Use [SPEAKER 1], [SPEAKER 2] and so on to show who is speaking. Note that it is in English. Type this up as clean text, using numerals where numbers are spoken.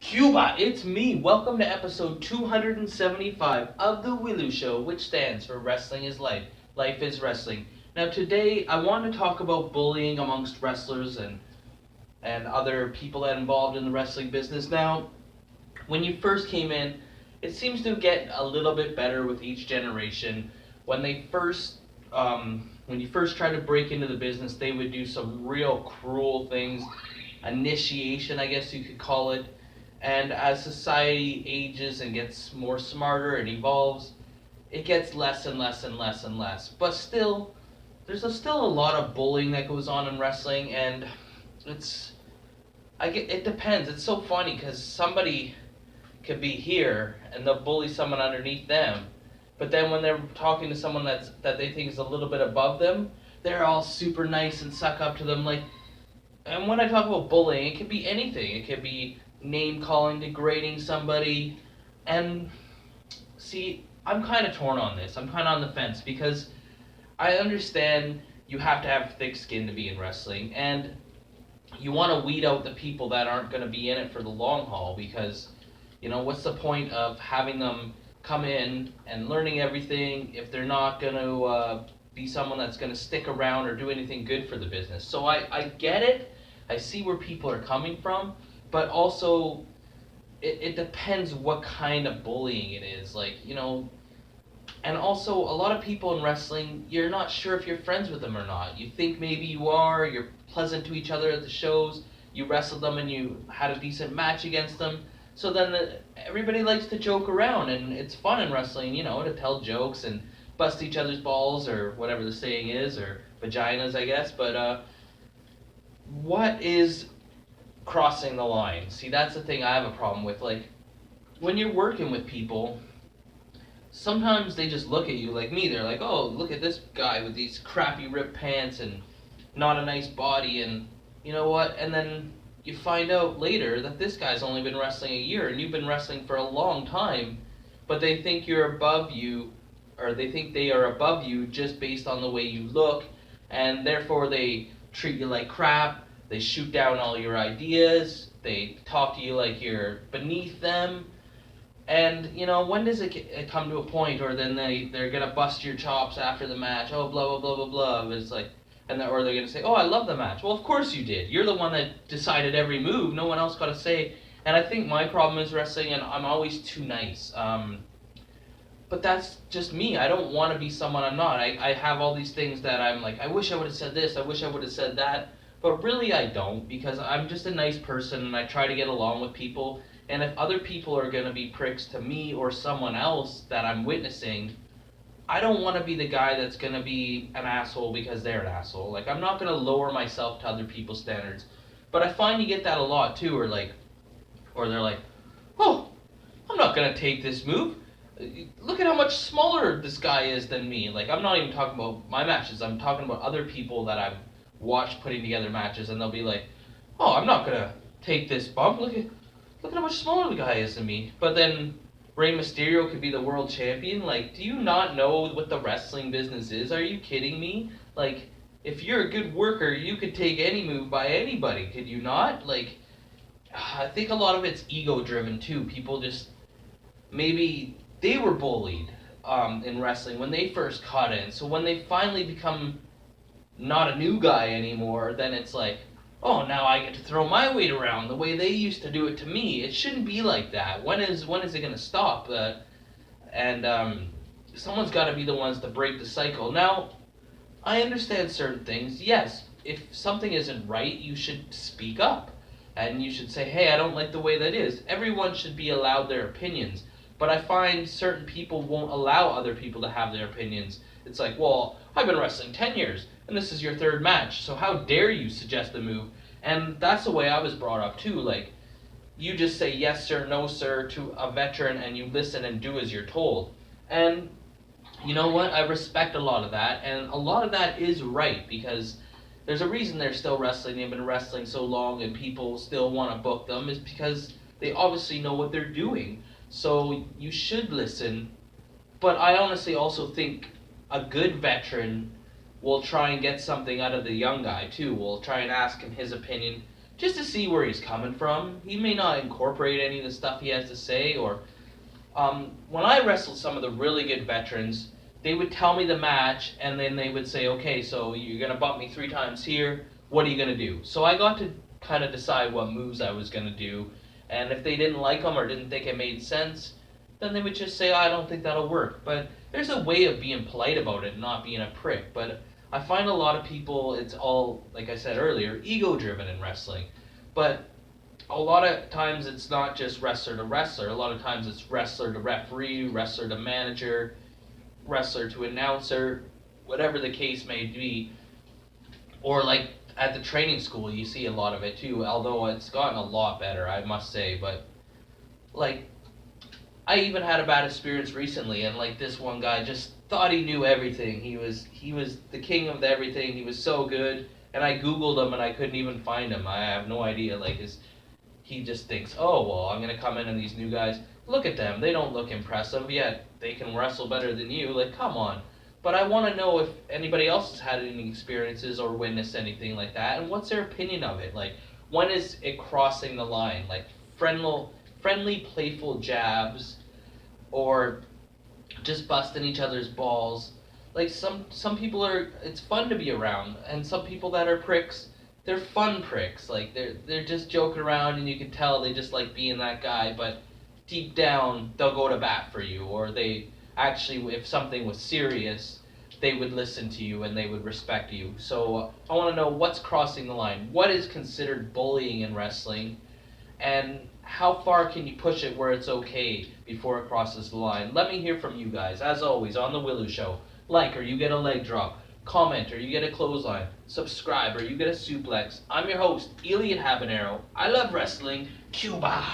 [SPEAKER 1] Cuba, it's me. Welcome to episode 275 of the W.I.L.L.I.W show, which stands for Wrestling is Life. Life is Wrestling. Now, today I want to talk about bullying amongst wrestlers and other people that are involved in the wrestling business. Now, when you first came in, it seems to get a little bit better with each generation. When they first, when you first try to break into the business, they would do some real cruel things, initiation, I guess you could call it. And as society ages and gets more smarter and evolves, it gets less and less and less and less. But still, still a lot of bullying that goes on in wrestling, and it's it depends. It's so funny because somebody could be here and they'll bully someone underneath them, but then when they're talking to someone that they think is a little bit above them, they're all super nice and suck up to them like. And when I talk about bullying, it could be anything. It could be name calling, degrading somebody, and see, I'm kind of torn on this. I'm kind of on the fence because I understand you have to have thick skin to be in wrestling, and you want to weed out the people that aren't going to be in it for the long haul because, what's the point of having them come in and learning everything if they're not going to be someone that's going to stick around or do anything good for the business? So I get it. I see where people are coming from, but also it depends what kind of bullying it is. And also, a lot of people in wrestling, you're not sure if you're friends with them or not. You think maybe you are, you're pleasant to each other at the shows, you wrestled them and you had a decent match against them. So then everybody likes to joke around, and it's fun in wrestling, to tell jokes and bust each other's balls, or whatever the saying is, or vaginas, I guess. But what is crossing the line? See, that's the thing I have a problem with. Like, when you're working with people, sometimes they just look at you like me. They're like, oh, look at this guy with these crappy ripped pants and not a nice body, and you know what? And then you find out later that this guy's only been wrestling a year and you've been wrestling for a long time, but they think you're above you, or they think they are above you just based on the way you look, and therefore they treat you like crap. They shoot down all your ideas. They talk to you like you're beneath them. And when does it come to a point, or then they're gonna bust your chops after the match? Oh, blah blah blah blah blah. It's like, or they're gonna say, oh, I love the match. Well, of course you did. You're the one that decided every move. No one else got to say. And I think my problem is wrestling, and I'm always too nice. But that's just me. I don't want to be someone I'm not. I have all these things that I'm like, I wish I would have said this. I wish I would have said that. But really, I don't, because I'm just a nice person and I try to get along with people. And if other people are going to be pricks to me or someone else that I'm witnessing, I don't want to be the guy that's going to be an asshole because they're an asshole. Like, I'm not going to lower myself to other people's standards. But I find you get that a lot too, or they're like, oh, I'm not going to take this move. Look at how much smaller this guy is than me. Like, I'm not even talking about my matches. I'm talking about other people that I've watched putting together matches, and they'll be like, oh, I'm not going to take this bump. Look at how much smaller the guy is than me. But then Rey Mysterio could be the world champion. Like, do you not know what the wrestling business is? Are you kidding me? Like, if you're a good worker, you could take any move by anybody, could you not? Like, I think a lot of it's ego driven too. People just, maybe they were bullied in wrestling when they first caught in. So when they finally become not a new guy anymore, then it's like, oh, now I get to throw my weight around the way they used to do it to me. It shouldn't be like that. When is it going to stop? And someone's got to be the ones to break the cycle. Now, I understand certain things. Yes, if something isn't right, you should speak up. And you should say, hey, I don't like the way that is. Everyone should be allowed their opinions. But I find certain people won't allow other people to have their opinions. It's like, well, I've been wrestling 10 years, and this is your third match, so how dare you suggest a move? And that's the way I was brought up too. Like, you just say yes sir, no sir to a veteran, and you listen and do as you're told. And you know what? I respect a lot of that, and a lot of that is right, because there's a reason they're still wrestling. They've been wrestling so long, and people still want to book them, is because they obviously know what they're doing. So you should listen. But I honestly also think a good veteran will try and get something out of the young guy too. We'll try and ask him his opinion, just to see where he's coming from. He may not incorporate any of the stuff he has to say, or when I wrestled some of the really good veterans, they would tell me the match, and then they would say, okay, so you're going to bump me 3 times here, what are you going to do? So I got to kind of decide what moves I was going to do, and if they didn't like them or didn't think it made sense, then they would just say, I don't think that'll work. But there's a way of being polite about it, not being a prick. But I find a lot of people, it's all, like I said earlier, ego-driven in wrestling. But a lot of times it's not just wrestler to wrestler. A lot of times it's wrestler to referee, wrestler to manager, wrestler to announcer, whatever the case may be. Or like at the training school, you see a lot of it too, although it's gotten a lot better, I must say. But like, I even had a bad experience recently, and like this one guy just thought he knew everything. He was the king of everything. He was so good, and I Googled him and I couldn't even find him. I have no idea. Like he just thinks, oh well, I'm gonna come in and these new guys, look at them. They don't look impressive yet. They can wrestle better than you. Like, come on. But I want to know if anybody else has had any experiences or witnessed anything like that, and what's their opinion of it. Like, when is it crossing the line? Like friendly, playful jabs, or just busting each other's balls. Like some people are, it's fun to be around, and some people that are pricks, they're fun pricks. Like they're just joking around, and you can tell they just like being that guy, but deep down they'll go to bat for you, or they actually, if something was serious, they would listen to you and they would respect you. So I want to know what's crossing the line. What is considered bullying in wrestling? And how far can you push it where it's okay before it crosses the line? Let me hear from you guys. As always, on The Willow Show, like or you get a leg drop, comment or you get a clothesline, subscribe or you get a suplex. I'm your host, Elian Habanero. I love wrestling. Cuba!